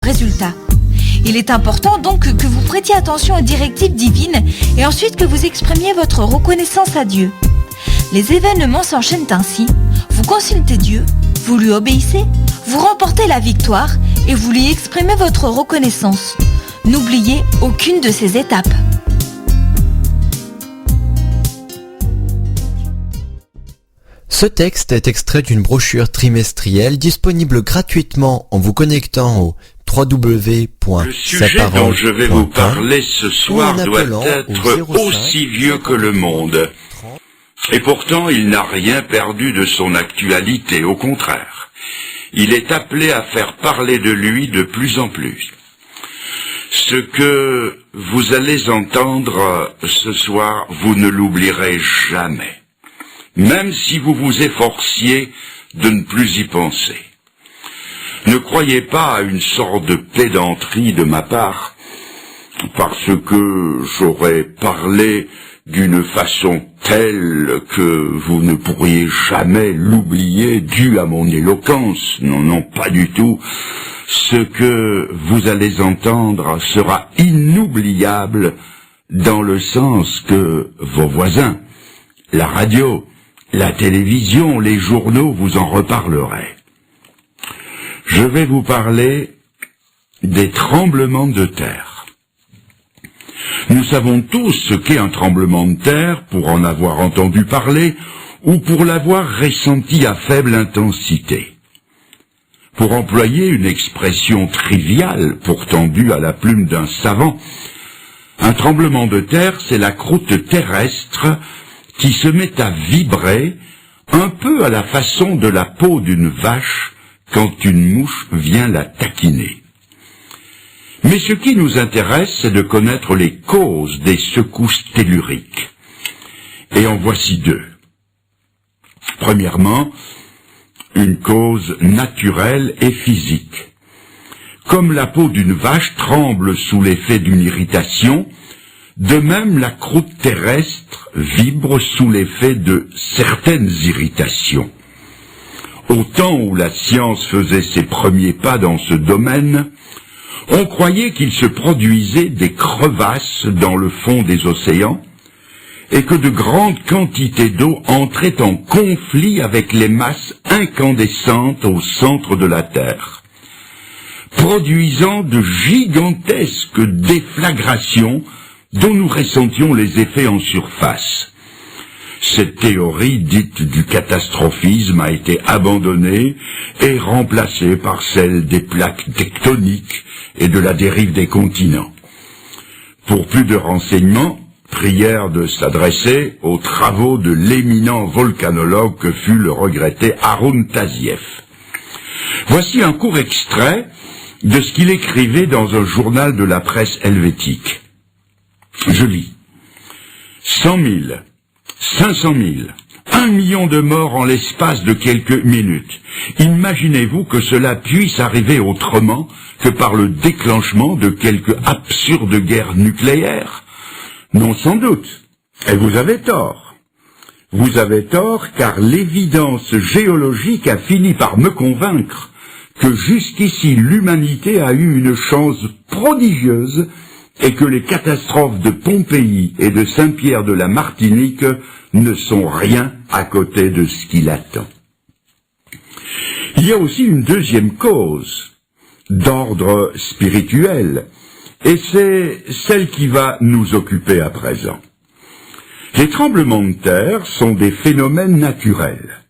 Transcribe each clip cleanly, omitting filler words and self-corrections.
résultat. Il est important donc que vous prêtiez attention aux directives divines et ensuite que vous exprimiez votre reconnaissance à Dieu. Les événements s'enchaînent ainsi. Vous consultez Dieu, vous lui obéissez, vous remportez la victoire et vous lui exprimez votre reconnaissance. N'oubliez aucune de ces étapes. Ce texte est extrait d'une brochure trimestrielle disponible gratuitement en vous connectant au www.saparole.com. Le sujet dont je vais vous parler ce soir doit être aussi vieux que le monde. Et pourtant, il n'a rien perdu de son actualité, au contraire. Il est appelé à faire parler de lui de plus en plus. Ce que vous allez entendre ce soir, vous ne l'oublierez jamais. Même si vous vous efforciez de ne plus y penser. Ne croyez pas à une sorte de pédanterie de ma part, parce que j'aurais parlé d'une façon telle que vous ne pourriez jamais l'oublier dû à mon éloquence. Non, non, pas du tout. Ce que vous allez entendre sera inoubliable dans le sens que vos voisins, la radio, la télévision, les journaux vous en reparleraient. Je vais vous parler des tremblements de terre. Nous savons tous ce qu'est un tremblement de terre pour en avoir entendu parler ou pour l'avoir ressenti à faible intensité. Pour employer une expression triviale, pourtant due à la plume d'un savant, un tremblement de terre, c'est la croûte terrestre qui se met à vibrer un peu à la façon de la peau d'une vache quand une mouche vient la taquiner. Mais ce qui nous intéresse, c'est de connaître les causes des secousses telluriques. Et en voici deux. Premièrement, une cause naturelle et physique. Comme la peau d'une vache tremble sous l'effet d'une irritation, de même, la croûte terrestre vibre sous l'effet de certaines irritations. Au temps où la science faisait ses premiers pas dans ce domaine, on croyait qu'il se produisait des crevasses dans le fond des océans et que de grandes quantités d'eau entraient en conflit avec les masses incandescentes au centre de la Terre, produisant de gigantesques déflagrations dont nous ressentions les effets en surface. Cette théorie dite du catastrophisme a été abandonnée et remplacée par celle des plaques tectoniques et de la dérive des continents. Pour plus de renseignements, prière de s'adresser aux travaux de l'éminent volcanologue que fut le regretté Haroun Tazieff. Voici un court extrait de ce qu'il écrivait dans un journal de la presse helvétique. Je lis. 100 000, 500 000, 1 million de morts en l'espace de quelques minutes. Imaginez-vous que cela puisse arriver autrement que par le déclenchement de quelque absurde guerre nucléaire? Non, sans doute. Et vous avez tort. Vous avez tort car l'évidence géologique a fini par me convaincre que jusqu'ici l'humanité a eu une chance prodigieuse et que les catastrophes de Pompéi et de Saint-Pierre de la Martinique ne sont rien à côté de ce qui l'attend. Il y a aussi une deuxième cause, d'ordre spirituel, et c'est celle qui va nous occuper à présent. Les tremblements de terre sont des phénomènes naturels,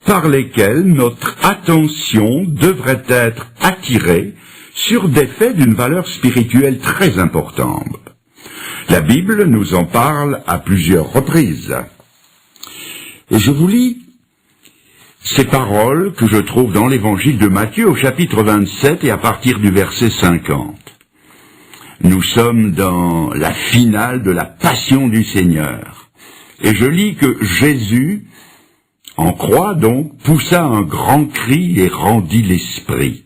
par lesquels notre attention devrait être attirée sur des faits d'une valeur spirituelle très importante. La Bible nous en parle à plusieurs reprises. Et je vous lis ces paroles que je trouve dans l'évangile de Matthieu au chapitre 27 et à partir du verset 50. Nous sommes dans la finale de la passion du Seigneur. Et je lis que Jésus, en croix donc, poussa un grand cri et rendit l'esprit.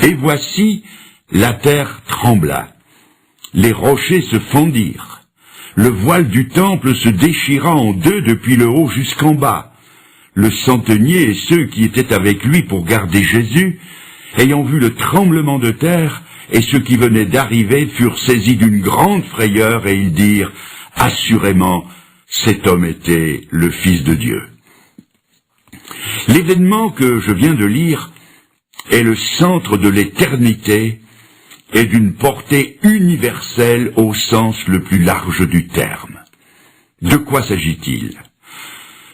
Et voici, la terre trembla. Les rochers se fendirent. Le voile du temple se déchira en deux depuis le haut jusqu'en bas. Le centenier et ceux qui étaient avec lui pour garder Jésus ayant vu le tremblement de terre et ceux qui venaient d'arriver, furent saisis d'une grande frayeur et ils dirent, assurément, cet homme était le Fils de Dieu. L'événement que je viens de lire est le centre de l'éternité et d'une portée universelle au sens le plus large du terme. De quoi s'agit-il?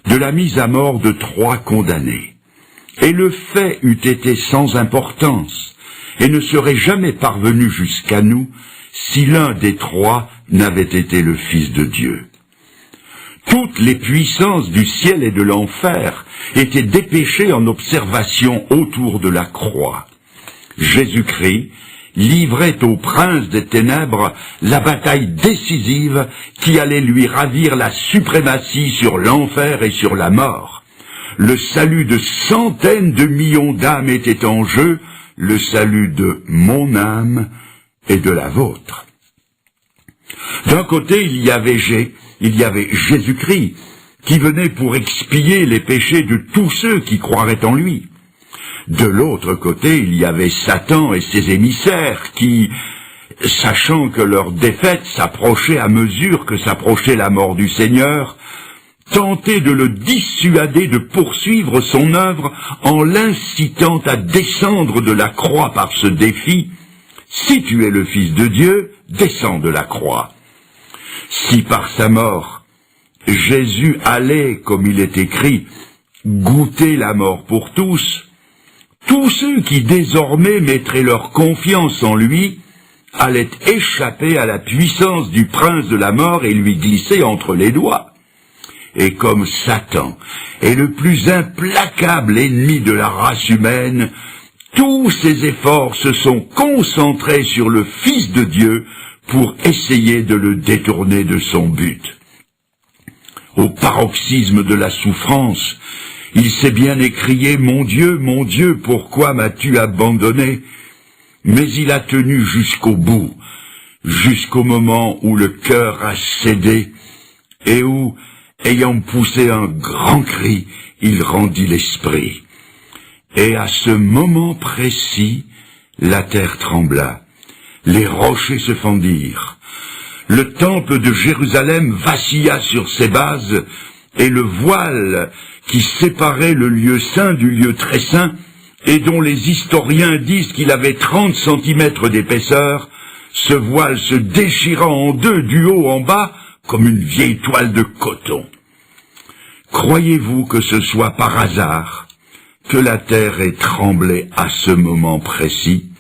De la mise à mort de 3 condamnés. Et le fait eût été sans importance et ne serait jamais parvenu jusqu'à nous si l'un des 3 n'avait été le Fils de Dieu. Toutes les puissances du ciel et de l'enfer étaient dépêchées en observation autour de la croix. Jésus-Christ livrait au prince des ténèbres la bataille décisive qui allait lui ravir la suprématie sur l'enfer et sur la mort. Le salut de centaines de millions d'âmes était en jeu, le salut de mon âme et de la vôtre. D'un côté, il y avait Jésus-Christ, qui venait pour expier les péchés de tous ceux qui croiraient en lui. De l'autre côté, il y avait Satan et ses émissaires qui, sachant que leur défaite s'approchait à mesure que s'approchait la mort du Seigneur, tentaient de le dissuader de poursuivre son œuvre en l'incitant à descendre de la croix par ce défi. Si tu es le Fils de Dieu, descends de la croix. Si par sa mort, Jésus allait, comme il est écrit, goûter la mort pour tous ceux qui désormais mettraient leur confiance en lui allaient échapper à la puissance du prince de la mort et lui glisser entre les doigts. Et comme Satan est le plus implacable ennemi de la race humaine, tous ses efforts se sont concentrés sur le Fils de Dieu pour essayer de le détourner de son but. Au paroxysme de la souffrance, il s'est bien écrié « Mon Dieu, pourquoi m'as-tu abandonné ?» Mais il a tenu jusqu'au bout, jusqu'au moment où le cœur a cédé et où, ayant poussé un grand cri, il rendit l'esprit. Et à ce moment précis, la terre trembla, les rochers se fendirent, le temple de Jérusalem vacilla sur ses bases, et le voile qui séparait le lieu saint du lieu très saint, et dont les historiens disent qu'il avait 30 centimètres d'épaisseur, ce voile se déchira en deux du haut en bas, comme une vieille toile de coton. Croyez-vous que ce soit par hasard que la terre ait tremblé à ce moment précis?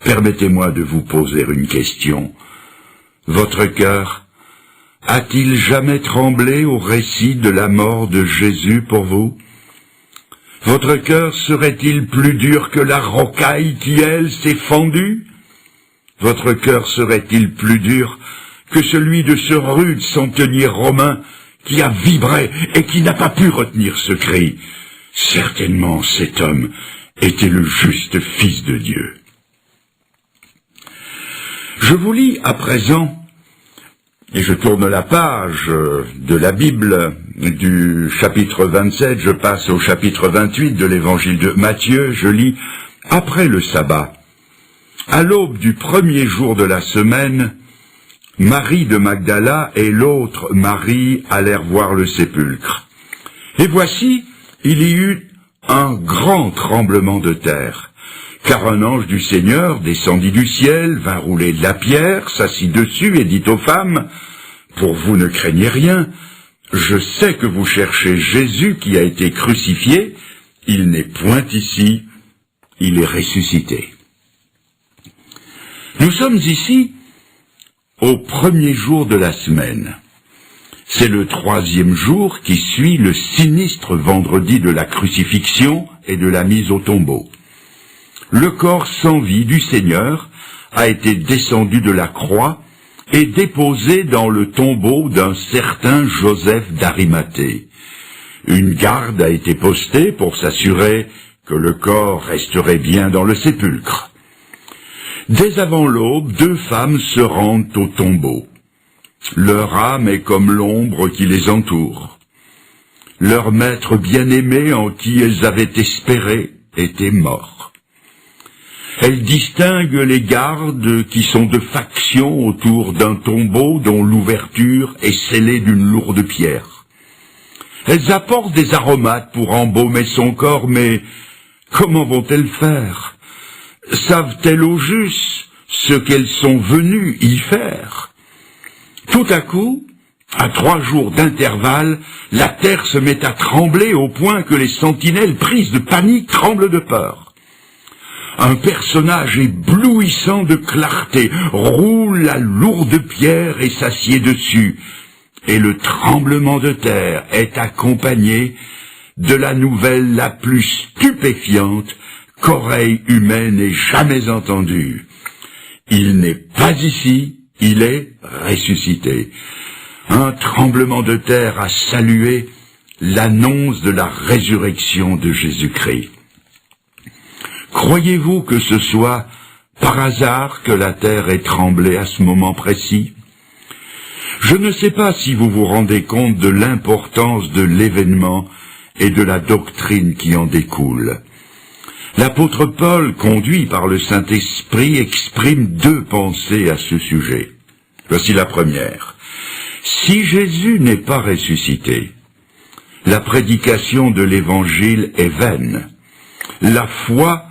Permettez-moi de vous poser une question. Votre cœur a-t-il jamais tremblé au récit de la mort de Jésus pour vous? Votre cœur serait-il plus dur que la rocaille qui, elle, s'est fendue? Votre cœur serait-il plus dur que celui de ce rude centenier romain qui a vibré et qui n'a pas pu retenir ce cri? Certainement cet homme était le juste Fils de Dieu. Je vous lis à présent, et je tourne la page de la Bible du chapitre 27, je passe au chapitre 28 de l'évangile de Matthieu, je lis « Après le sabbat, à l'aube du premier jour de la semaine, Marie de Magdala et l'autre Marie allèrent voir le sépulcre. Et voici, il y eut un grand tremblement de terre, car un ange du Seigneur descendit du ciel, vint rouler de la pierre, s'assit dessus et dit aux femmes, « Pour vous ne craignez rien, je sais que vous cherchez Jésus qui a été crucifié, il n'est point ici, il est ressuscité. » Nous sommes ici au premier jour de la semaine. C'est le 3e jour qui suit le sinistre vendredi de la crucifixion et de la mise au tombeau. Le corps sans vie du Seigneur a été descendu de la croix et déposé dans le tombeau d'un certain Joseph d'Arimathée. Une garde a été postée pour s'assurer que le corps resterait bien dans le sépulcre. Dès avant l'aube, 2 femmes se rendent au tombeau. Leur âme est comme l'ombre qui les entoure. Leur maître bien-aimé en qui elles avaient espéré était mort. Elle distingue les gardes qui sont de faction autour d'un tombeau dont l'ouverture est scellée d'une lourde pierre. Elles apportent des aromates pour embaumer son corps, mais comment vont-elles faire? Savent-elles au juste ce qu'elles sont venues y faire? Tout à coup, à 3 jours d'intervalle, la terre se met à trembler au point que les sentinelles, prises de panique, tremblent de peur. Un personnage éblouissant de clarté roule la lourde pierre et s'assied dessus, et le tremblement de terre est accompagné de la nouvelle la plus stupéfiante qu'oreille humaine ait jamais entendue. Il n'est pas ici, il est ressuscité. Un tremblement de terre a salué l'annonce de la résurrection de Jésus-Christ. Croyez-vous que ce soit par hasard que la terre ait tremblé à ce moment précis? Je ne sais pas si vous vous rendez compte de l'importance de l'événement et de la doctrine qui en découle. L'apôtre Paul, conduit par le Saint-Esprit, exprime 2 pensées à ce sujet. Voici la première. Si Jésus n'est pas ressuscité, la prédication de l'Évangile est vaine. La foi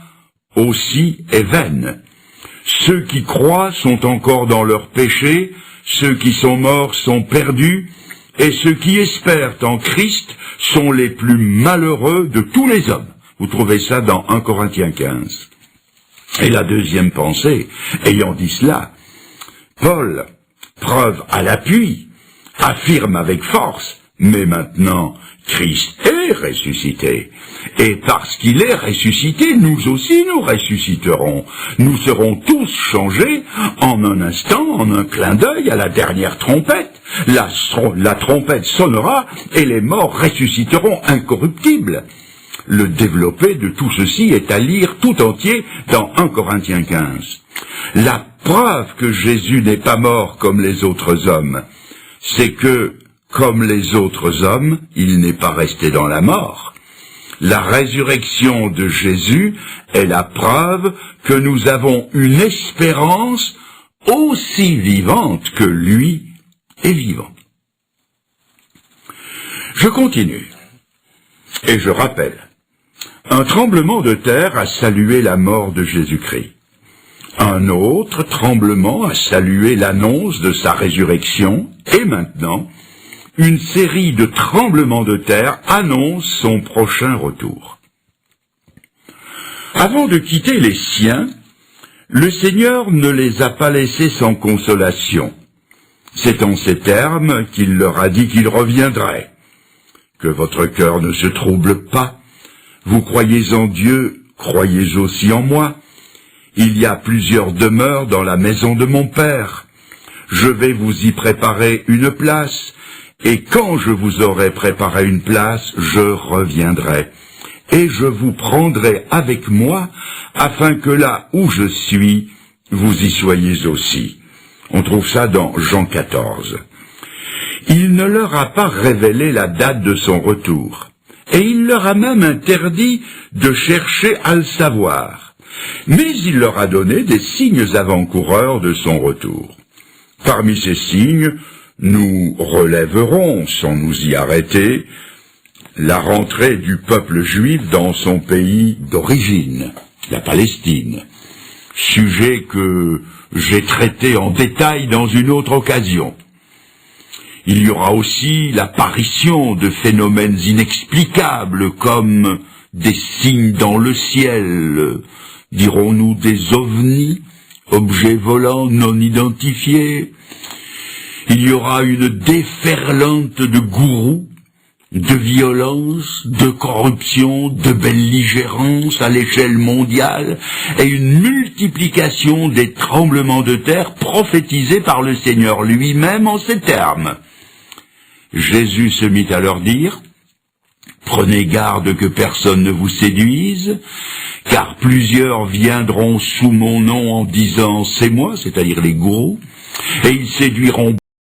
aussi est vaine. Ceux qui croient sont encore dans leurs péchés, ceux qui sont morts sont perdus, et ceux qui espèrent en Christ sont les plus malheureux de tous les hommes. Vous trouvez ça dans 1 Corinthiens 15. Et la deuxième pensée, ayant dit cela, Paul, preuve à l'appui, affirme avec force, mais maintenant, Christ est ressuscité. Et parce qu'il est ressuscité, nous aussi nous ressusciterons. Nous serons tous changés en un instant, en un clin d'œil, à la dernière trompette. La trompette sonnera et les morts ressusciteront incorruptibles. Le développé de tout ceci est à lire tout entier dans 1 Corinthiens 15. La preuve que Jésus n'est pas mort comme les autres hommes, c'est que, comme les autres hommes, il n'est pas resté dans la mort. La résurrection de Jésus est la preuve que nous avons une espérance aussi vivante que lui est vivant. Je continue, et je rappelle, un tremblement de terre a salué la mort de Jésus-Christ. Un autre tremblement a salué l'annonce de sa résurrection, et maintenant, une série de tremblements de terre annonce son prochain retour. Avant de quitter les siens, le Seigneur ne les a pas laissés sans consolation. C'est en ces termes qu'il leur a dit qu'il reviendrait. Que votre cœur ne se trouble pas. Vous croyez en Dieu, croyez aussi en moi. Il y a plusieurs demeures dans la maison de mon Père. Je vais vous y préparer une place, et quand je vous aurai préparé une place, je reviendrai, et je vous prendrai avec moi, afin que là où je suis, vous y soyez aussi. On trouve ça dans Jean 14. Il ne leur a pas révélé la date de son retour, et il leur a même interdit de chercher à le savoir. Mais il leur a donné des signes avant-coureurs de son retour. Parmi ces signes, nous relèverons, sans nous y arrêter, la rentrée du peuple juif dans son pays d'origine, la Palestine, sujet que j'ai traité en détail dans une autre occasion. Il y aura aussi l'apparition de phénomènes inexplicables comme des signes dans le ciel, dirons-nous des ovnis, objets volants non identifiés. Il y aura une déferlante de gourous, de violence, de corruption, de belligérance à l'échelle mondiale et une multiplication des tremblements de terre prophétisés par le Seigneur lui-même en ces termes. Jésus se mit à leur dire « Prenez garde que personne ne vous séduise, car plusieurs viendront sous mon nom en disant « C'est moi », c'est-à-dire les gourous, et ils séduiront